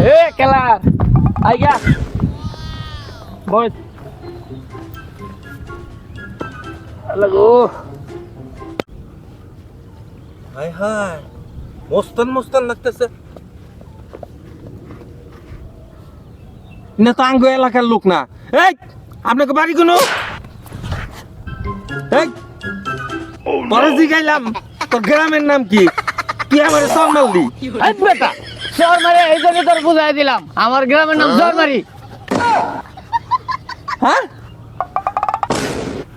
এ খেলার আই গা বল লাগো হাই হাই মস্তান মস্তান লাগতেছে না তো আঙ্গ এলাকার লোক না এই আপনাকে বাড়ি কোনো এই তোরা জিগাইলাম তোর গ্রামের নাম কি তুই আমার সরমালদি এই বেটা শর্মারি এই জন্য তোর বুঝাই দিলাম আমার গ্রামের নাম শর্মারি হ্যাঁ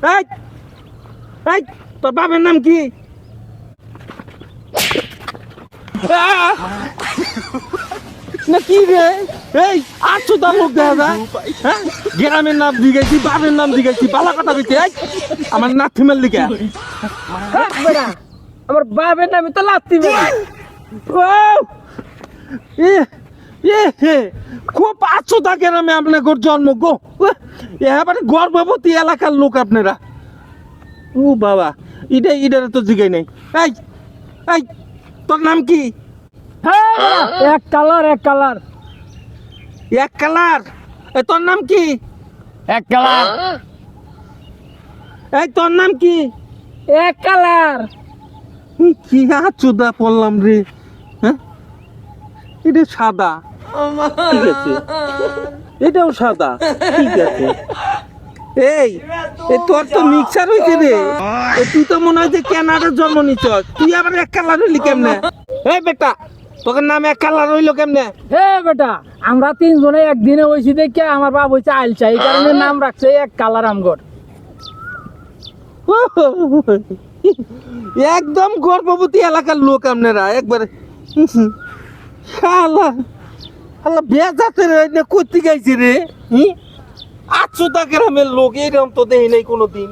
এই এই তোর বাবার নাম কি না কি রে এই আছো তার লোক দেখা যায় হ্যাঁ গ্রামের নাম দিগেছি বাবার নাম দিগেছি বালা কথা কইতে এই আমার নাতি মেল লিখে বেটা আমার বাবার নামই তো লাত্তি মেরে খুব আছো তা গ্রামে আপনার জন্ম গো এবারে গর্ভবতী এলাকার লোক আপনারা ও বাবা ইডার তো জিগাই নাই এই এই তোর নাম কি এক কালার এক কালার তোর নাম কি এক কালার এই তোর নাম কি এক কালার কি আচুদা পড়লাম রে হ্যাঁ এটা সাদা ঠিক আছে এটাও সাদা ঠিক আছে এই তোর তো মিক্সার হয়েছে রে তুই তো মনে হয় যে কেনাডার জন্ম নিচ্ছ তুই আবার এক কালার হইলি কেমনে এই বেটা তোর নাম এক কালার হইলো কেমনে হে বেটা আমরা তিনজনে একদিনে হইছি দেখে আমার বাপ হইছে আইলচা এই কারণে নাম রাখছে এক কালার আমগর একদম গর্ভবতী এলাকার লোক আপনারা একবারে শালা শালা বেজাতে রে না করতে গাইছে রে আচ্ছা তা গ্রামের লোক এরকম তো দেই নাই কোনোদিন